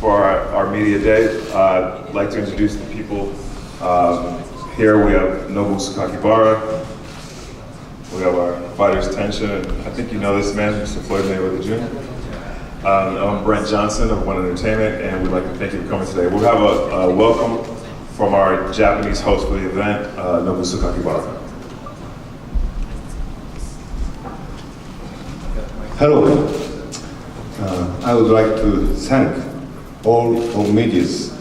for our media day. I'd like to introduce the people. Here we have Nobu Sakakibara. We have our fighters Tenshin, and I think you know this man, Mr. Floyd Mayweather Jr. I'm Brent Johnson of One Entertainment, and we'd like to thank you for coming today. We'll have a welcome from our Japanese host for the event, Nobu Sakakibara. Hello. I would like to thank all of medias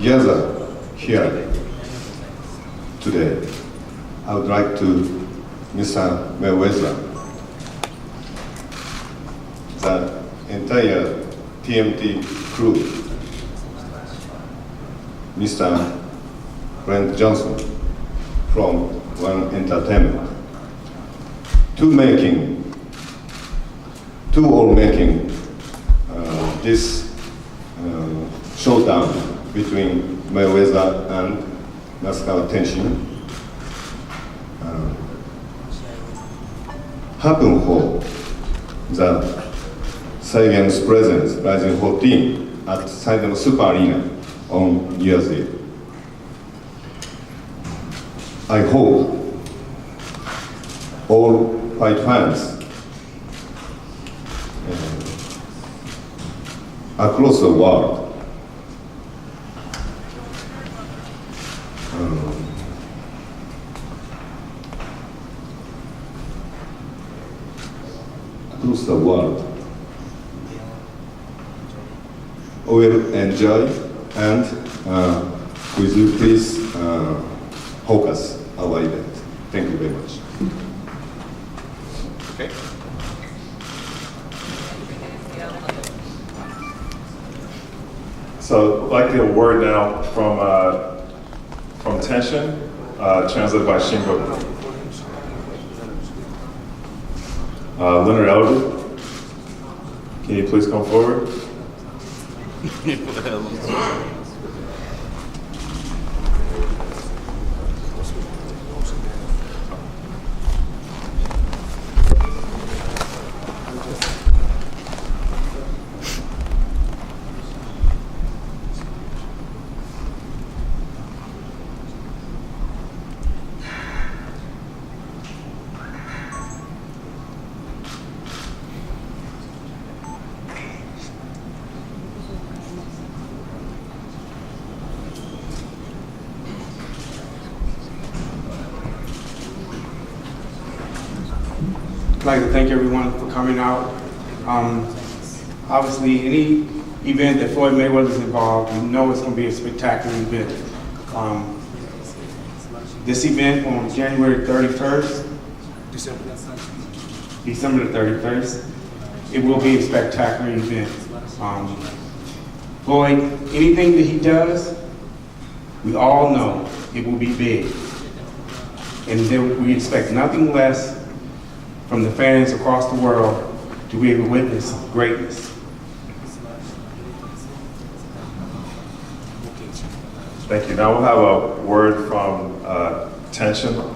gathered here today. I would like to Mr. Mayweather, the entire TMT crew, Mr. Brent Johnson from One Entertainment, to all making this showdown between Mayweather and Tenshin happen for the Saigon's presence Rising 14 at Saigon Super Arena on New Year's Eve. I hope all fight fans across the world will enjoy, and would you please focus our event. Thank you very much. Okay. So I'd like to get a word now from Tenshin, translated by Shingo. Leonard Elder, can you please come forward? I'd like to thank everyone for coming out. Obviously, any event that Floyd Mayweather is involved, you know it's going to be a spectacular event. This event on January 31st, December the 31st, it will be a spectacular event. Floyd, anything that he does, we all know it will be big. And then we expect nothing less from the fans across the world to be able to witness greatness. Thank you. Now we'll have a word from Tenshin.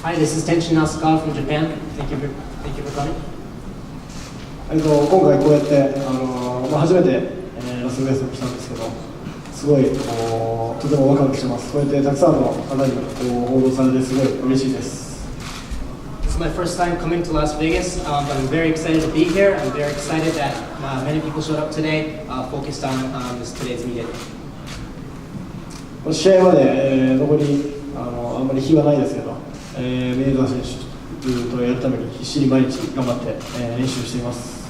Hi, this is Tenshin Nasukawa from Japan. Thank you for coming. 今回こうやって初めて、ラスベガスに来たんですけど、すごいとてもワクワクしてます。こうやってたくさんの方に報道されてすごい嬉しいです。It's my first time coming to Las Vegas, but I'm very excited to be here. I'm very excited that many people showed up today, focused on today's meeting. 試合まで、残りあんまり日はないですけど、メイウェザー選手とやるために必死に毎日頑張って、練習しています。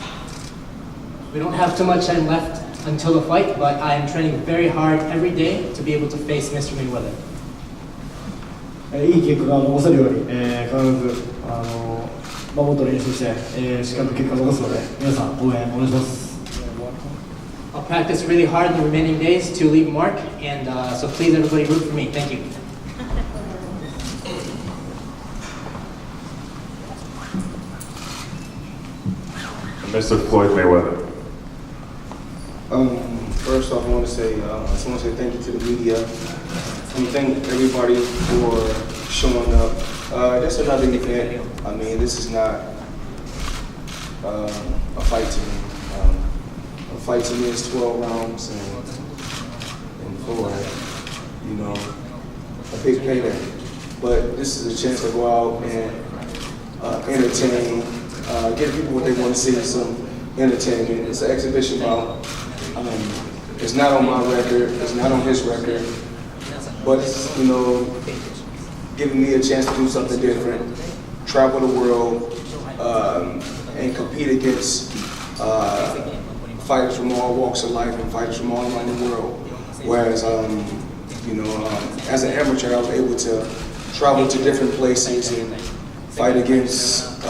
We don't have too much time left until the fight, but I am training very hard every day to be able to face Mr. Mayweather. いい結果が残せるように、必ずもっと練習して、しっかりと結果を残すので、皆さん応援お願いします。I'll practice really hard in the remaining days to leave a mark, and so please everybody root for me. Thank you. Mr. Floyd Mayweather. First off, I just want to say thank you to the media. And thank everybody for showing up. That's another event. I mean, this is not a fight to me. A fight to me is 12 rounds and 4, you know, a big payday. But this is a chance to go out and entertain, give people what they want to see, some entertainment. It's an exhibition bout. It's not on my record, it's not on his record, but it's, you know, giving me a chance to do something different, travel the world, and compete against fighters from all walks of life and fighters from all around the world. Whereas, you know, as an amateur, I was able to travel to different places and fight against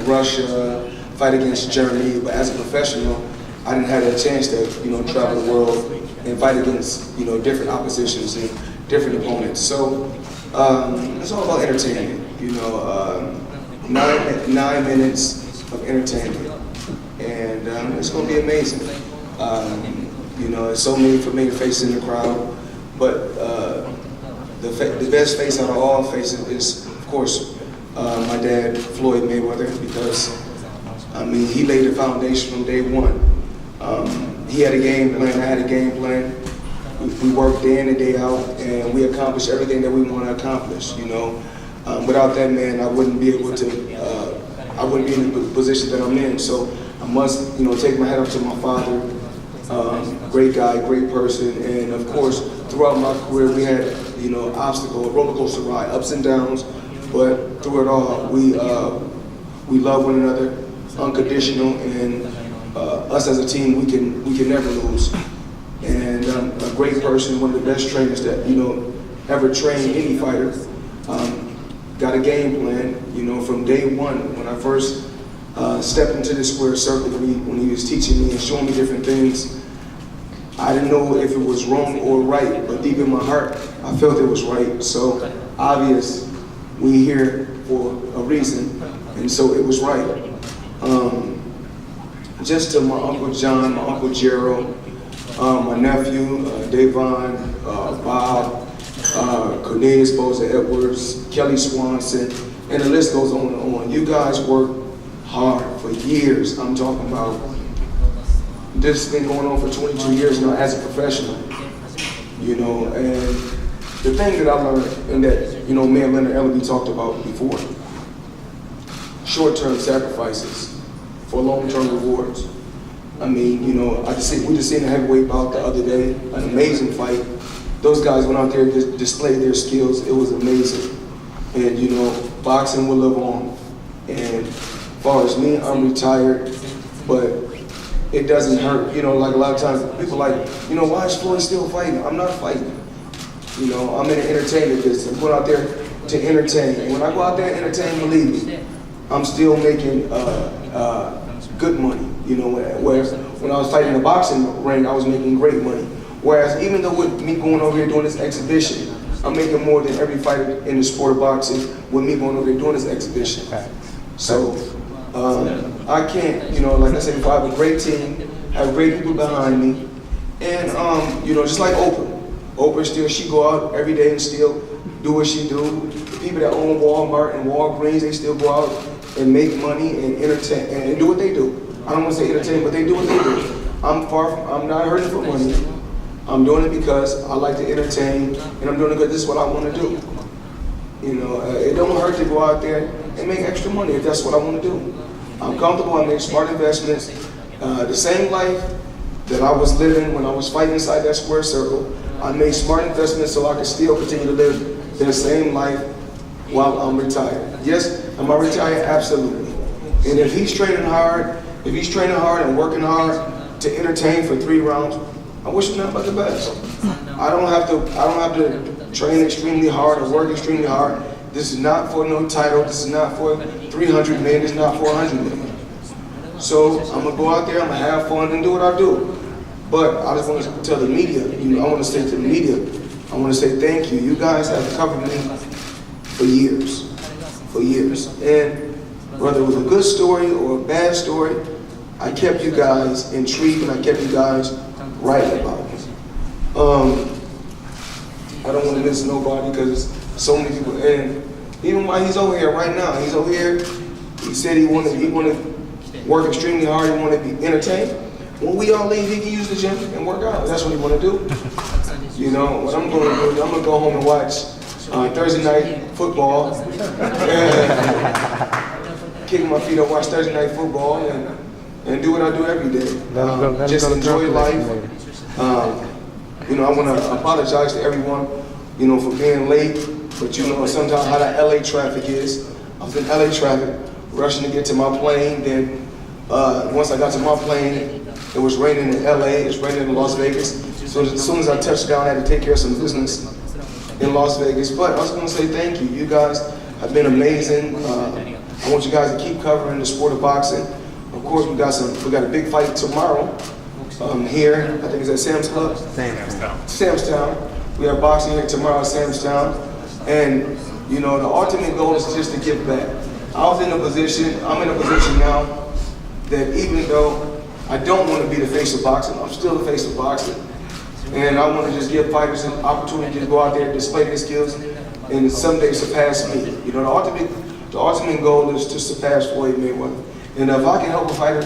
Russia, fight against Germany, but as a professional, I didn't have that chance to, you know, travel the world and fight against, you know, different oppositions and different opponents. So it's all about entertainment, you know, 9 minutes of entertainment, and it's going to be amazing. You know, there's so many familiar faces in the crowd, but the best face out of all faces is, of course, my dad, Floyd Mayweather, because, I mean, he laid the foundation from day one. He had a game plan, I had a game plan. We worked day in and day out, and we accomplished everything that we want to accomplish, you know. Without that man, I wouldn't be able to, I wouldn't be in the position that I'm in. So I must, you know, take my hat off to my father. Great guy, great person, and of course, throughout my career, we had, you know, obstacle, a roller coaster ride, ups and downs, but through it all, we love one another, unconditional, and us as a team, we can never lose. And a great person, one of the best trainers that, you know, ever trained any fighter. Got a game plan, you know, from day one when I first stepped into the square circle, when he was teaching me and showing me different things. I didn't know if it was wrong or right, but deep in my heart, I felt it was right. So obvious, we here for a reason, and so it was right. Just to my Uncle John, my Uncle Gerald, my nephew, Davon, Bob, Cornelius Boza Edwards, Kelly Swanson, and the list goes on and on. You guys worked hard for years. I'm talking about, this has been going on for 22 years now as a professional, you know, and the thing that I learned, and that, you know, me and Leonard Ellaby talked about before, short-term sacrifices for long-term rewards. I mean, you know, we just seen a heavyweight bout the other day, an amazing fight. Those guys went out there and just displayed their skills. It was amazing. And, you know, boxing will live on. And as far as me, I'm retired, but it doesn't hurt. You know, like a lot of times people like, you know, why is Floyd still fighting? I'm not fighting. You know, I'm in the entertainment business. I'm going out there to entertain. And when I go out there and entertain, believe me, I'm still making good money. You know, whereas when I was fighting in the boxing ring, I was making great money. Whereas even though with me going over here doing this exhibition, I'm making more than every fighter in the sport of boxing with me going over here doing this exhibition. So I can't, you know, like I said, if I have a great team, have great people behind me, and you know, just like Oprah still, she go out every day and still do what she do. The people that own Walmart and Walgreens, they still go out and make money and entertain and do what they do. I don't want to say entertain, but they do what they do. I'm not hurting for money. I'm doing it because I like to entertain, and I'm doing it because this is what I want to do. You know, it don't hurt to go out there and make extra money if that's what I want to do. I'm comfortable, I make smart investments. The same life that I was living when I was fighting inside that square circle, I made smart investments so I can still continue to live that same life while I'm retired. Yes, am I retired? Absolutely. And if he's training hard and working hard to entertain for 3 rounds, I wish him nothing but the best. I don't have to train extremely hard or work extremely hard. This is not for no title. This is not for 300 million. This is not for 100 million. So I'm gonna go out there. I'm gonna have fun and do what I do. But I just want to tell the media. You know, I want to say to the media, I want to say thank you. You guys have covered me for years, and whether it was a good story or a bad story, I kept you guys intrigued and I kept you guys writing about it. I don't want to miss nobody because so many people, and even while he's over here right now, he's over here, he said he wanted to work extremely hard, he wanted to be entertained. When we all leave, he can use the gym and work out. That's what he want to do. You know, what I'm going to do is I'm going to go home and watch Thursday night football. Kick my feet up, watch Thursday night football, and do what I do every day. Just enjoy life. You know, I want to apologize to everyone, you know, for being late. But you know, sometimes how that LA traffic is. I was in LA traffic, rushing to get to my plane. Then once I got to my plane, it was raining in LA. It's raining in Las Vegas. So as soon as I touched down, I had to take care of some business in Las Vegas. But I was going to say thank you. You guys have been amazing. I want you guys to keep covering the sport of boxing. Of course, we got a big fight tomorrow here. I think it's at Sam's Club. Samstown. We have boxing here tomorrow at Samstown. And you know, the ultimate goal is just to give back. I'm in a position now that even though I don't want to be the face of boxing, I'm still the face of boxing. And I want to just give fighters an opportunity to go out there and display their skills and someday surpass me. You know, the ultimate goal is to surpass Floyd Mayweather. And if I can help a fighter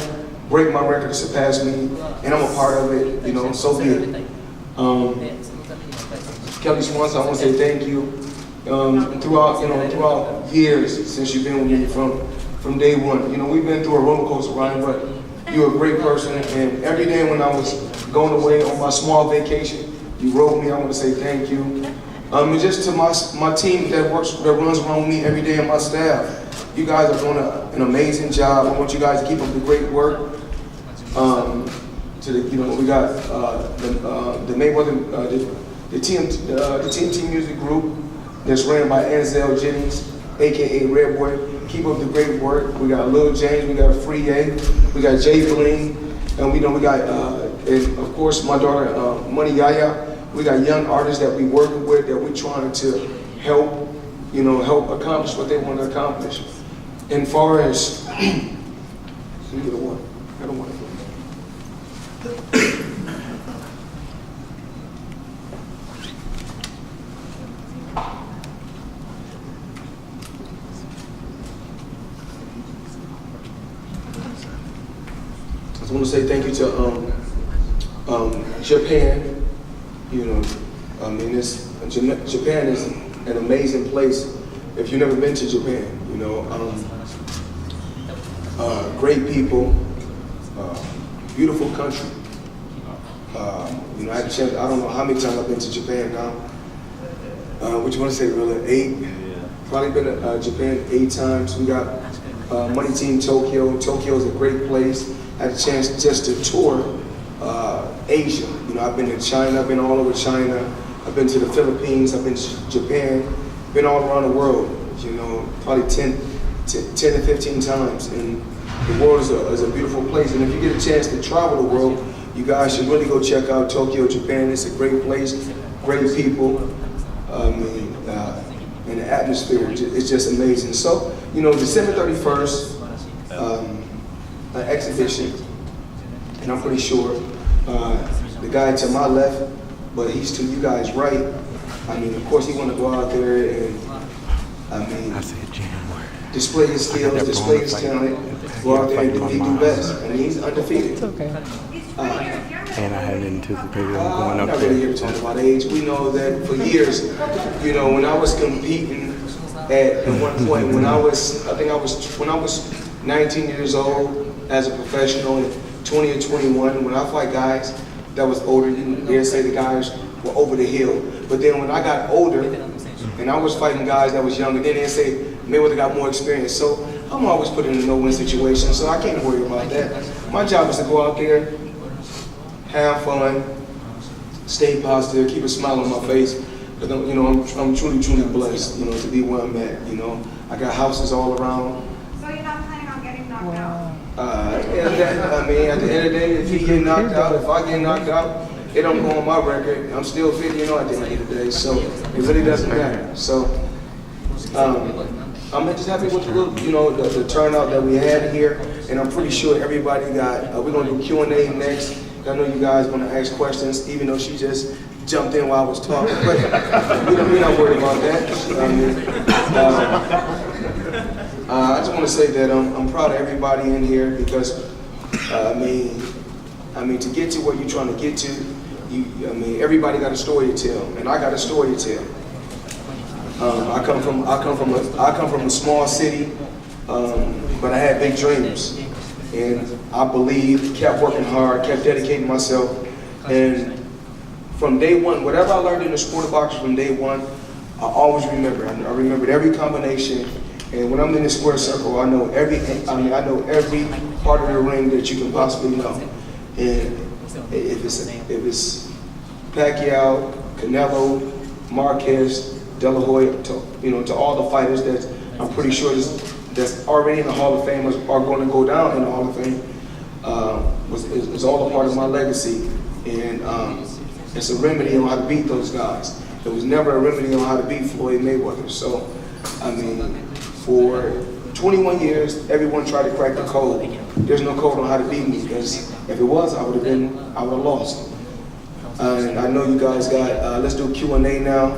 break my record to surpass me, and I'm a part of it, you know, so be it. Kelly Swanson, I want to say thank you. Throughout years since you've been with me from day one. You know, we've been through a roller coaster ride, but you're a great person. And every day when I was going away on my small vacation, you wrote me. I want to say thank you. And just to my team that runs around me every day, and my staff. You guys are doing an amazing job. I want you guys to keep up the great work. We got the Mayweather, the TNT Music Group. That's ran by Ansel Jennings, aka Red Boy. Keep up the great work. We got Lil James, we got Free A, we got Jay Bling, and we got, and of course my daughter Money Yaya. We got young artists that we working with that we trying to help accomplish what they want to accomplish. And far as either one, I don't want to. I want to say thank you to Japan. You know, I mean, Japan is an amazing place. If you've never been to Japan, you know, great people, beautiful country. You know, I had a chance. I don't know how many times I've been to Japan now. What you want to say, really? 8? Yeah. Probably been to Japan 8 times. We got Money Team Tokyo. Tokyo is a great place. I had a chance just to tour Asia. You know, I've been to China, I've been all over China, I've been to the Philippines, I've been to Japan, been all around the world, you know, probably 10 to 15 times. And the world is a beautiful place. And if you get a chance to travel the world, you guys should really go check out Tokyo, Japan. It's a great place, great people, and the atmosphere is just amazing. So, you know, December 31st, an exhibition, and I'm pretty sure the guy to my left, but he's to you guys right. I mean, of course, he want to go out there and, display his skills, display his talent, go out there and do what he do best. I mean, he's undefeated. It's okay. And I hadn't anticipated going up I'm not there. really here to talk about age. We know that for years, you know, when I was competing at one point, when I was 19 years old as a professional, and 20 or 21, when I fight guys that was older, you dare say the guys were over the hill. But then when I got older, and I was fighting guys that was younger, then they say Mayweather got more experience. So I'm always put in a no-win situation, so I can't worry about that. My job is to go out there, have fun, stay positive, keep a smile on my face. Cause I'm truly blessed, you know, to be where I'm at. You know, I got houses all around. So you're not planning on getting knocked out? At the end of the day, if he get knocked out, if I get knocked out, it don't go on my record. I'm still fit, you know, at the end of the day. So it really doesn't matter. So I'm just happy with the turnout that we had here. and I'm pretty sure everybody got, we're gonna do Q&A next. I know you guys gonna ask questions, even though she just jumped in while I was talking, but we're not worried about that. I just wanna say that I'm proud of everybody in here because, I mean, to get to what you're trying to get to, everybody got a story to tell, and I got a story to tell. I come from a small city, but I had big dreams, and I believed, kept working hard, kept dedicating myself, and from day one, whatever I learned in the sport of boxing from day one, I always remember. I remembered every combination, and when I'm in the square circle, I know every part of the ring that you can possibly know. And if it's Pacquiao, Canelo, Marquez, De La Hoya, to all the fighters that I'm pretty sure that's already in the Hall of Fame are going to go down in the Hall of Fame, was all a part of my legacy. And it's a remedy on how to beat those guys. There was never a remedy on how to beat Floyd Mayweather. So, I mean, for 21 years, everyone tried to crack the code. There's no code on how to beat me, because if it was, I would have lost. And I know you guys got, let's do Q&A now.